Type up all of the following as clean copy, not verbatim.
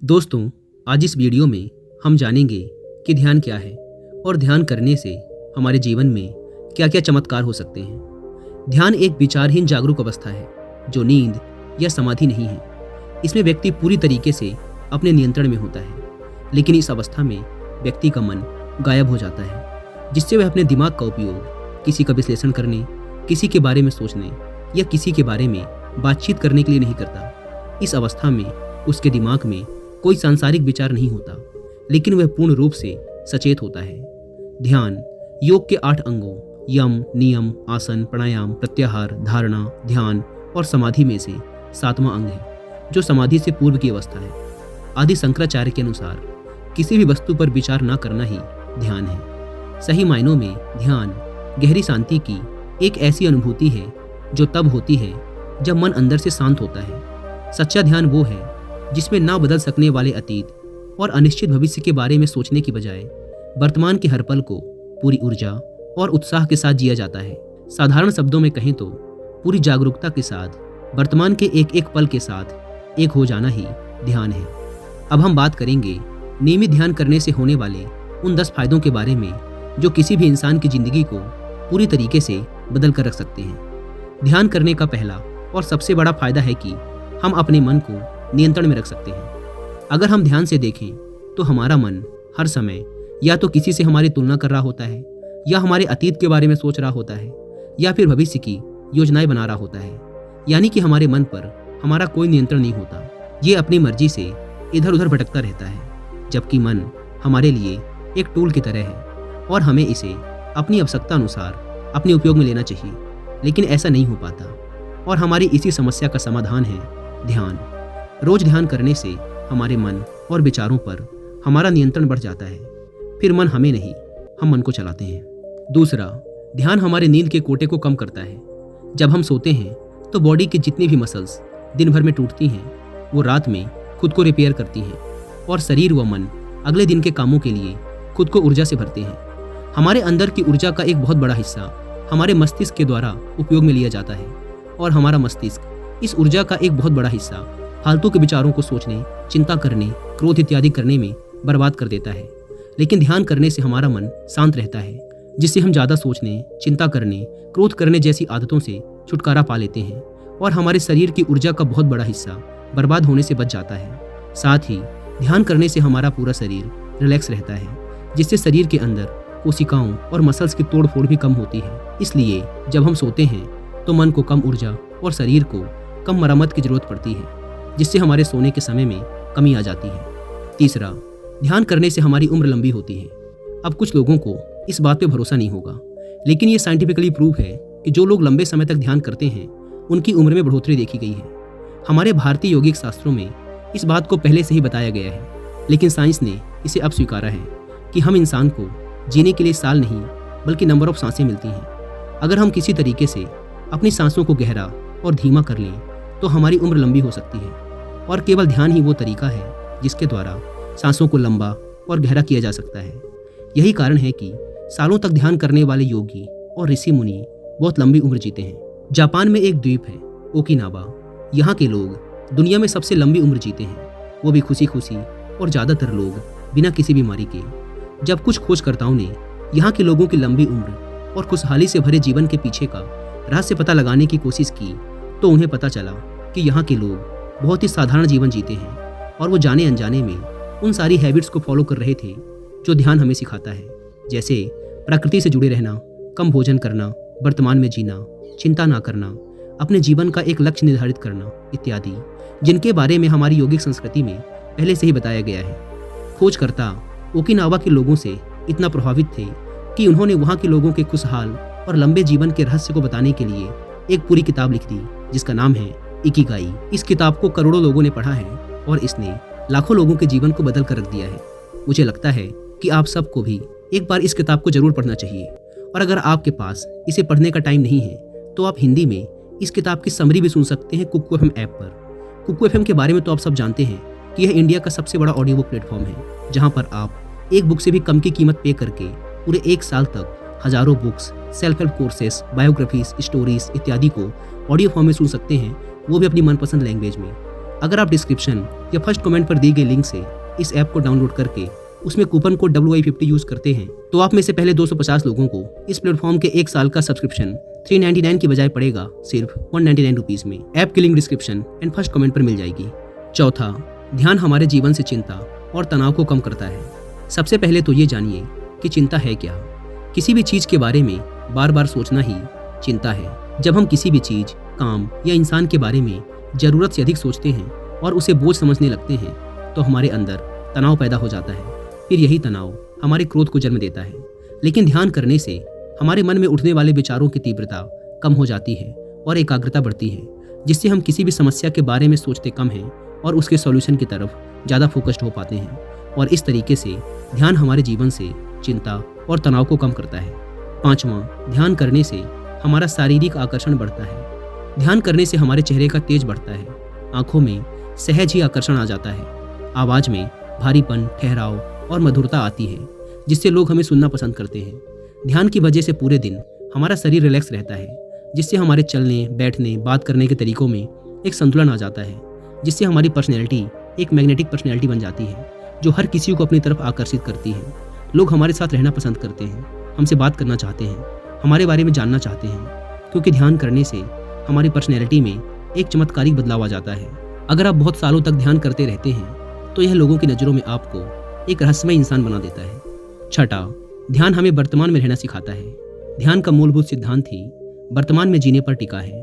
दोस्तों, आज इस वीडियो में हम जानेंगे कि ध्यान क्या है और ध्यान करने से हमारे जीवन में क्या क्या चमत्कार हो सकते हैं। ध्यान एक विचारहीन जागरूक अवस्था है जो नींद या समाधि नहीं है। इसमें व्यक्ति पूरी तरीके से अपने नियंत्रण में होता है, लेकिन इस अवस्था में व्यक्ति का मन गायब हो जाता है, जिससे वह अपने दिमाग का उपयोग किसी का विश्लेषण करने, किसी के बारे में सोचने या किसी के बारे में बातचीत करने के लिए नहीं करता। इस अवस्था में उसके दिमाग में कोई सांसारिक विचार नहीं होता, लेकिन वह पूर्ण रूप से सचेत होता है। ध्यान योग के 8 अंगों यम, नियम, आसन, प्राणायाम, प्रत्याहार, धारणा, ध्यान और समाधि में से 7वां अंग है, जो समाधि से पूर्व की अवस्था है। आदि शंकराचार्य के अनुसार किसी भी वस्तु पर विचार न करना ही ध्यान है। सही मायनों में ध्यान गहरी शांति की एक ऐसी अनुभूति है जो तब होती है जब मन अंदर से शांत होता है। सच्चा ध्यान वो है जिसमें ना बदल सकने वाले अतीत और अनिश्चित भविष्य के बारे में सोचने की बजाय वर्तमान के हर पल को पूरी ऊर्जा और उत्साह के साथ जिया जाता है। साधारण शब्दों में कहें तो पूरी जागरूकता के साथ वर्तमान के एक एक पल के साथ एक हो जाना ही ध्यान है। अब हम बात करेंगे नियमित ध्यान करने से होने वाले उन 10 फायदों के बारे में जो किसी भी इंसान की जिंदगी को पूरी तरीके से बदल कर रख सकते हैं। ध्यान करने का पहला और सबसे बड़ा फायदा है कि हम अपने मन को नियंत्रण में रख सकते हैं। अगर हम ध्यान से देखें तो हमारा मन हर समय या तो किसी से हमारी तुलना कर रहा होता है, या हमारे अतीत के बारे में सोच रहा होता है, या फिर भविष्य की योजनाएं बना रहा होता है। यानी कि हमारे मन पर हमारा कोई नियंत्रण नहीं होता। ये अपनी मर्जी से इधर उधर भटकता रहता है, जबकि मन हमारे लिए एक टूल की तरह है और हमें इसे अपनी आवश्यकता अनुसार अपने उपयोग में लेना चाहिए। लेकिन ऐसा नहीं हो पाता और हमारी इसी समस्या का समाधान है ध्यान। रोज ध्यान करने से हमारे मन और विचारों पर हमारा नियंत्रण बढ़ जाता है। फिर मन हमें नहीं, हम मन को चलाते हैं। दूसरा, ध्यान हमारे नींद के कोटे को कम करता है। जब हम सोते हैं तो बॉडी के जितनी भी मसल्स दिन भर में टूटती हैं, वो रात में खुद को रिपेयर करती हैं और शरीर व मन अगले दिन के कामों के लिए खुद को ऊर्जा से भरते हैं। हमारे अंदर की ऊर्जा का एक बहुत बड़ा हिस्सा हमारे मस्तिष्क के द्वारा उपयोग में लिया जाता है और हमारा मस्तिष्क इस ऊर्जा का एक बहुत बड़ा हिस्सा फालतू के विचारों को सोचने, चिंता करने, क्रोध इत्यादि करने में बर्बाद कर देता है। लेकिन ध्यान करने से हमारा मन शांत रहता है, जिससे हम ज़्यादा सोचने, चिंता करने, क्रोध करने जैसी आदतों से छुटकारा पा लेते हैं और हमारे शरीर की ऊर्जा का बहुत बड़ा हिस्सा बर्बाद होने से बच जाता है। साथ ही ध्यान करने से हमारा पूरा शरीर रिलैक्स रहता है, जिससे शरीर के अंदर कोशिकाओं और मसल्स की तोड़फोड़ भी कम होती है। इसलिए जब हम सोते हैं तो मन को कम ऊर्जा और शरीर को कम मरम्मत की जरूरत पड़ती है, जिससे हमारे सोने के समय में कमी आ जाती है। तीसरा, ध्यान करने से हमारी उम्र लंबी होती है। अब कुछ लोगों को इस बात पे भरोसा नहीं होगा, लेकिन ये साइंटिफिकली प्रूव है कि जो लोग लंबे समय तक ध्यान करते हैं उनकी उम्र में बढ़ोतरी देखी गई है। हमारे भारतीय यौगिक शास्त्रों में इस बात को पहले से ही बताया गया है, लेकिन साइंस ने इसे अब स्वीकारा है कि हम इंसान को जीने के लिए साल नहीं बल्कि नंबर ऑफ सांसें मिलती हैं। अगर हम किसी तरीके से अपनी सांसों को गहरा और धीमा कर लें तो हमारी उम्र लंबी हो सकती है। और केवल ध्यान ही वो तरीका है जिसके द्वारा सांसों को लंबा और गहरा किया जा सकता है। यही कारण है कि सालों तक ध्यान करने वाले योगी और ऋषि मुनि बहुत लंबी उम्र जीते हैं। जापान में एक द्वीप है ओकिनावा। यहाँ के लोग दुनिया में सबसे लंबी उम्र जीते हैं, वो भी खुशी खुशी, और ज़्यादातर लोग बिना किसी बीमारी के। जब कुछ खोजकर्ताओं ने यहाँ के लोगों की लंबी उम्र और खुशहाली से भरे जीवन के पीछे का रहस्य पता लगाने की कोशिश की तो उन्हें पता चला कि यहाँ के लोग बहुत ही साधारण जीवन जीते हैं और वो जाने अनजाने में उन सारी हैबिट्स को फॉलो कर रहे थे जो ध्यान हमें सिखाता है, जैसे प्रकृति से जुड़े रहना, कम भोजन करना, वर्तमान में जीना, चिंता ना करना, अपने जीवन का एक लक्ष्य निर्धारित करना इत्यादि, जिनके बारे में हमारी यौगिक संस्कृति में पहले से ही बताया गया है। खोजकर्ता ओकिनावा के लोगों से इतना प्रभावित थे कि उन्होंने वहाँ के लोगों के खुशहाल और लंबे जीवन के रहस्य को बताने के लिए एक पूरी किताब लिख दी, जिसका नाम है इकिगाई। इस किताब को करोड़ों लोगों ने पढ़ा है और इसने लाखों लोगों के जीवन को बदल कर रख दिया है। मुझे लगता है कि आप सबको भी एक बार इस किताब को जरूर पढ़ना चाहिए। और अगर आपके पास इसे पढ़ने का टाइम नहीं है तो आप हिंदी में इस किताब की समरी भी सुन सकते हैं कुकू एफएम ऐप पर। कुकू एफएम के बारे में तो आप सब जानते हैं कि यह इंडिया का सबसे बड़ा ऑडियो बुक प्लेटफॉर्म है, जहाँ पर आप एक बुक से भी कम की कीमत पे करके पूरे 1 साल तक हजारों books, self help courses, biographies, stories इत्यादि को ऑडियो फॉर्म में सुन सकते हैं, वो भी अपनी मनपसंद लैंग्वेज में। अगर आप डिस्क्रिप्शन या फर्स्ट कमेंट पर दी गई लिंक से इस ऐप को डाउनलोड करके उसमें कूपन कोड WI50 यूज करते हैं तो आप में से पहले 250 लोगों को इस प्लेटफॉर्म के 1 साल का सब्सक्रिप्शन 399 की बजाय पड़ेगा सिर्फ 199 रुपीज में। ऐप की link description and first comment पर मिल जाएगी। चौथा, ध्यान हमारे जीवन से चिंता और तनाव को कम करता है। सबसे पहले तो ये जानिए कि चिंता है क्या। किसी भी चीज के बारे में बार बार सोचना ही चिंता है। जब हम किसी भी चीज, काम या इंसान के बारे में जरूरत से अधिक सोचते हैं और उसे बोझ समझने लगते हैं तो हमारे अंदर तनाव पैदा हो जाता है। फिर यही तनाव हमारे क्रोध को जन्म देता है। लेकिन ध्यान करने से हमारे मन में उठने वाले विचारों की तीव्रता कम हो जाती है और एकाग्रता बढ़ती है, जिससे हम किसी भी समस्या के बारे में सोचते कम हैं और उसके सॉल्यूशन की तरफ ज़्यादा फोकस्ड हो पाते हैं। और इस तरीके से ध्यान हमारे जीवन से चिंता और तनाव को कम करता है। पांचवां, ध्यान करने से हमारा शारीरिक आकर्षण बढ़ता है। ध्यान करने से हमारे चेहरे का तेज बढ़ता है, आंखों में सहज ही आकर्षण आ जाता है, आवाज़ में भारीपन, ठहराव और मधुरता आती है, जिससे लोग हमें सुनना पसंद करते हैं। ध्यान की वजह से पूरे दिन हमारा शरीर रिलैक्स रहता है, जिससे हमारे चलने, बैठने, बात करने के तरीकों में एक संतुलन आ जाता है, जिससे हमारी पर्सनैलिटी एक मैग्नेटिक पर्सनैलिटी बन जाती है जो हर किसी को अपनी तरफ आकर्षित करती है। लोग हमारे साथ रहना पसंद करते हैं, हमसे बात करना चाहते हैं, हमारे बारे में जानना चाहते हैं, क्योंकि ध्यान करने से हमारी पर्सनैलिटी में एक चमत्कारिक बदलाव आ जाता है। अगर आप बहुत सालों तक ध्यान करते रहते हैं तो यह लोगों की नज़रों में आपको एक रहस्यमय इंसान बना देता है। छठा, ध्यान हमें वर्तमान में रहना सिखाता है। ध्यान का मूलभूत सिद्धांत ही वर्तमान में जीने पर टिका है।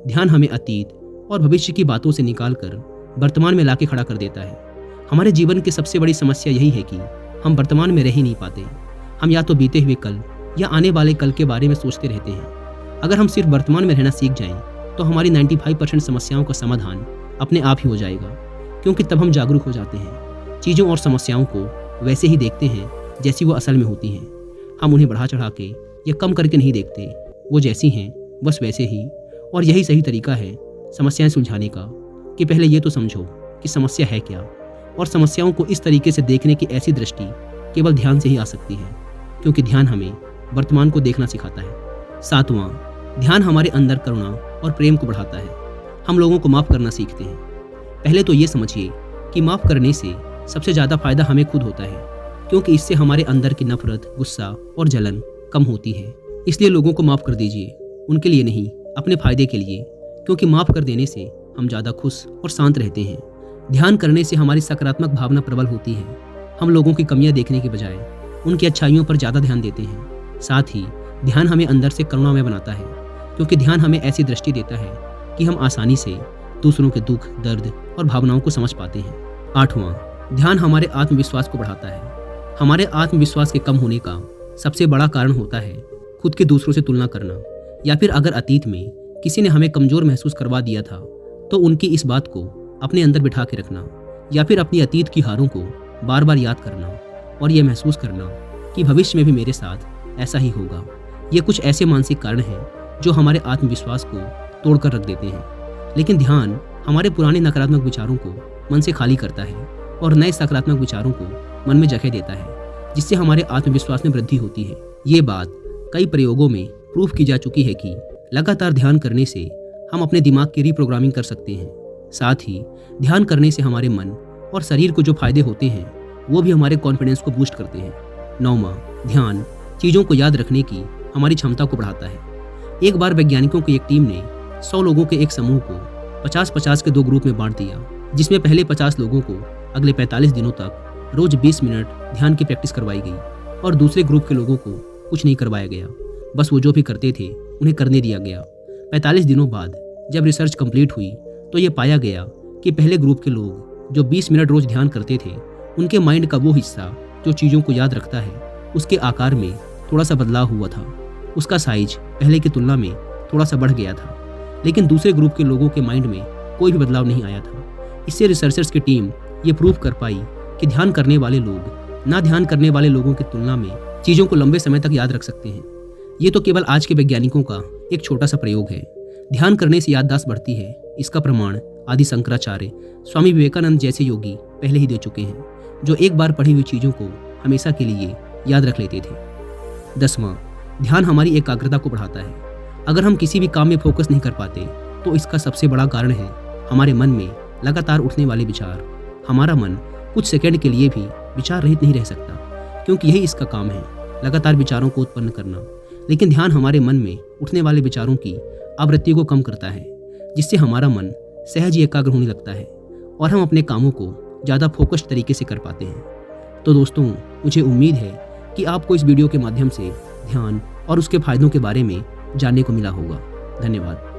ध्यान हमें अतीत और भविष्य की बातों से निकालकर वर्तमान में लाके खड़ा कर देता है। हमारे जीवन की सबसे बड़ी समस्या यही है कि हम वर्तमान में रह ही नहीं पाते। हम या तो बीते हुए कल या आने वाले कल के बारे में सोचते रहते हैं। अगर हम सिर्फ वर्तमान में रहना सीख जाएं तो हमारी 95% समस्याओं का समाधान अपने आप ही हो जाएगा, क्योंकि तब हम जागरूक हो जाते हैं, चीज़ों और समस्याओं को वैसे ही देखते हैं जैसी वो असल में होती हैं। हम उन्हें बढ़ा चढ़ा के या कम करके नहीं देखते, वो जैसी हैं बस वैसे ही। और यही सही तरीका है समस्याएं सुलझाने का, कि पहले ये तो समझो कि समस्या है क्या, और समस्याओं को इस तरीके से देखने की ऐसी दृष्टि केवल ध्यान से ही आ सकती है, क्योंकि ध्यान हमें वर्तमान को देखना सिखाता है। सातवां, ध्यान हमारे अंदर करुणा और प्रेम को बढ़ाता है। हम लोगों को माफ़ करना सीखते हैं। पहले तो ये समझिए कि माफ़ करने से सबसे ज़्यादा फायदा हमें खुद होता है, क्योंकि इससे हमारे अंदर की नफरत, गुस्सा और जलन कम होती है। इसलिए लोगों को माफ़ कर दीजिए, उनके लिए नहीं, अपने फायदे के लिए, क्योंकि माफ़ कर देने से हम ज़्यादा खुश और शांत रहते हैं। ध्यान करने से हमारी सकारात्मक भावना प्रबल होती है। हम लोगों की कमियां देखने के बजाय उनकी अच्छाइयों पर ज़्यादा ध्यान देते हैं। साथ ही ध्यान हमें अंदर से करुणामय बनाता है, क्योंकि ध्यान हमें ऐसी दृष्टि देता है कि हम आसानी से दूसरों के दुख, दर्द और भावनाओं को समझ पाते हैं। आठवां, ध्यान हमारे आत्मविश्वास को बढ़ाता है। हमारे आत्मविश्वास के कम होने का सबसे बड़ा कारण होता है खुद की दूसरों से तुलना करना, या फिर अगर अतीत में किसी ने हमें कमज़ोर महसूस करवा दिया था तो उनकी इस बात को अपने अंदर बिठा के रखना, या फिर अपनी अतीत की हारों को बार बार याद करना और यह महसूस करना कि भविष्य में भी मेरे साथ ऐसा ही होगा। ये कुछ ऐसे मानसिक कारण हैं जो हमारे आत्मविश्वास को तोड़कर रख देते हैं। लेकिन ध्यान हमारे पुराने नकारात्मक विचारों को मन से खाली करता है और नए सकारात्मक विचारों को मन में जगह देता है, जिससे हमारे आत्मविश्वास में वृद्धि होती है। ये बात कई प्रयोगों में प्रूफ की जा चुकी है कि लगातार ध्यान करने से हम अपने दिमाग की रीप्रोग्रामिंग कर सकते हैं। साथ ही ध्यान करने से हमारे मन और शरीर को जो फायदे होते हैं वो भी हमारे कॉन्फिडेंस को बूस्ट करते हैं। नौवां, ध्यान चीज़ों को याद रखने की हमारी क्षमता को बढ़ाता है। एक बार वैज्ञानिकों की एक टीम ने 100 लोगों के एक समूह को 50-50 के 2 ग्रुप में बांट दिया, जिसमें पहले 50 लोगों को अगले 45 दिनों तक रोज 20 मिनट ध्यान की प्रैक्टिस करवाई गई और दूसरे ग्रुप के लोगों को कुछ नहीं करवाया गया, बस वो जो भी करते थे उन्हें करने दिया गया। 45 दिनों बाद जब रिसर्च कंप्लीट हुई तो ये पाया गया कि पहले ग्रुप के लोग जो 20 मिनट रोज ध्यान करते थे, उनके माइंड का वो हिस्सा जो चीज़ों को याद रखता है, उसके आकार में थोड़ा सा बदलाव हुआ था। उसका साइज पहले की तुलना में थोड़ा सा बढ़ गया था। लेकिन दूसरे ग्रुप के लोगों के माइंड में कोई भी बदलाव नहीं आया था। इससे रिसर्चर्स की टीम ये प्रूव कर पाई कि ध्यान करने वाले लोग ना ध्यान करने वाले लोगों की तुलना में चीज़ों को लंबे समय तक याद रख सकते हैं। ये तो केवल आज के वैज्ञानिकों का एक छोटा सा प्रयोग है। ध्यान करने से याददाश्त बढ़ती है, इसका प्रमाण आदि शंकराचार्य, स्वामी विवेकानंद जैसे योगी पहले ही दे चुके हैं, जो एक बार पढ़ी हुई चीज़ों को हमेशा के लिए याद रख लेते थे। 10वां, ध्यान हमारी एकाग्रता को बढ़ाता है। अगर हम किसी भी काम में फोकस नहीं कर पाते तो इसका सबसे बड़ा कारण है हमारे मन में लगातार उठने वाले विचार, हमारा मन कुछ सेकंड के लिए भी विचार रहित नहीं रह सकता, क्योंकि यही इसका काम है, लगातार विचारों को उत्पन्न करना। लेकिन ध्यान हमारे मन में उठने वाले विचारों की आवृत्ति को कम करता है, जिससे हमारा मन सहज ही एकाग्र होने लगता है और हम अपने कामों को ज़्यादा फोकस्ड तरीके से कर पाते हैं। तो दोस्तों, मुझे उम्मीद है कि आपको इस वीडियो के माध्यम से ध्यान और उसके फायदों के बारे में जानने को मिला होगा। धन्यवाद।